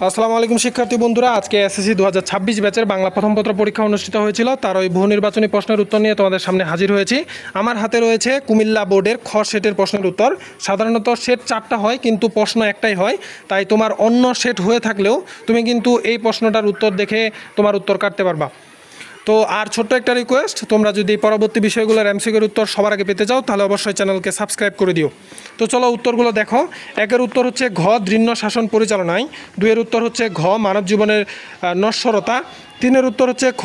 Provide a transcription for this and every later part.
আসসালামু আলাইকুম শিক্ষার্থী বন্ধুরা, আজকে এসএসসি 2026 ব্যাচের বাংলা প্রথম পত্র পরীক্ষা অনুষ্ঠিত হয়েছিল। তার ওই বহু নির্বাচনী প্রশ্নের উত্তর নিয়ে তোমাদের সামনে হাজির হয়েছি। আমার হাতে রয়েছে কুমিল্লা বোর্ডের খ সেটের প্রশ্নের উত্তর। সাধারণত সেট 4টা হয়, কিন্তু প্রশ্ন একটাই হয়। তাই তোমার অন্য সেট হয়ে থাকলেও তুমি কিন্তু এই প্রশ্নটার উত্তর দেখে তোমার উত্তর কাটতে পারবা। তো আর ছোট্ট একটা রিকোয়েস্ট, তোমরা যদি পরবর্তী বিষয়গুলোর এমসিকিউর উত্তর সবার আগে পেতে চাও তাহলে অবশ্যই চ্যানেলকে সাবস্ক্রাইব করে দিও। তো চলো উত্তরগুলো দেখো। একের উত্তর হচ্ছে ঘ দৃঢ় শাসন পরিচালনায়। দুইয়ের উত্তর হচ্ছে ঘ মানব জীবনের নশ্বরতা। তিনের উত্তর হচ্ছে খ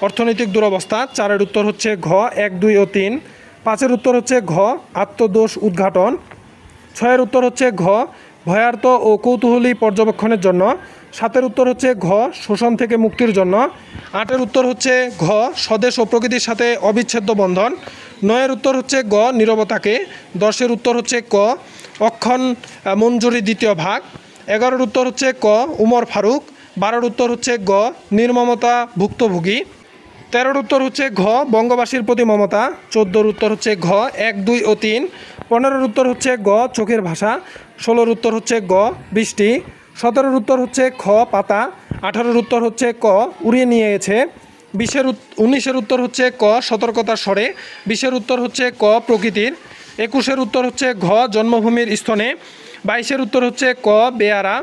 অর্থনৈতিক দুরবস্থা। চারের উত্তর হচ্ছে ঘ 1, 2 ও 3। পাঁচের উত্তর হচ্ছে ঘ আত্মদোষ উদ্ঘাটন। ছয়ের উত্তর হচ্ছে ঘ ভয়ার্ত ও কৌতূহলী পর্যবেক্ষণের জন্য। সাতের উত্তর হচ্ছে ঘ শোষণ থেকে মুক্তির জন্য। আটের উত্তর হচ্ছে ঘ স্বদেশ ও প্রকৃতির সাথে অবিচ্ছেদ্য বন্ধন। নয়ের উত্তর হচ্ছে গ নীরবতাকে। দশের উত্তর হচ্ছে ক অক্ষণ মঞ্জুরি দ্বিতীয় ভাগ। 11-এর উত্তর হচ্ছে ক উমর ফারুক। 12-এর উত্তর হচ্ছে গ নির্মমতা ভুক্তভোগী। 13-এর উত্তর হচ্ছে ঘ বঙ্গবাসীর প্রতি মমতা। 14-এর উত্তর হচ্ছে ঘ 1, 2 ও 3। 15-এর উত্তর হচ্ছে গ চোখের ভাষা। 16-এর উত্তর হচ্ছে গ বৃষ্টি। 17-এর উত্তর হচ্ছে খ পাতা। 18-এর উত্তর হচ্ছে ক উড়িয়ে নিয়ে গেছে। 19-এর উত্তর হচ্ছে ক সতর্কতার স্বরে। 20-এর উত্তর হচ্ছে ক প্রকৃতির। 21-এর উত্তর হচ্ছে ঘ জন্মভূমির স্তনে। 22-এর উত্তর হচ্ছে ক বেয়ারা।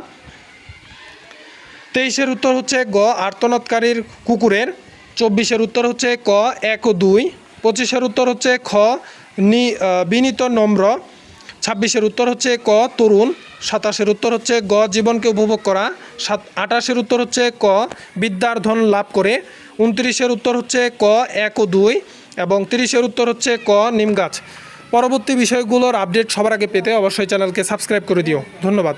23-এর উত্তর হচ্ছে গ আর্তনাদকারীর কুকুরের। 24-এর উত্তর হচ্ছে ক 1 ও 2। 25-এর উত্তর হচ্ছে খ বিনীত নম্র। 26-এর উত্তর হচ্ছে ক তরুণ। 27-এর উত্তর হচ্ছে গ জীবনকে উপভোগ করা। 28-এর উত্তর হচ্ছে ক বিদ্যার ধন লাভ করে। 29-এর উত্তর হচ্ছে ক 1 ও 2 এবং 30-এর উত্তর হচ্ছে ক নিম গাছ। পরবর্তী বিষয়গুলোর আপডেট সবার আগে পেতে অবশ্যই চ্যানেলকে সাবস্ক্রাইব করে দিও। ধন্যবাদ।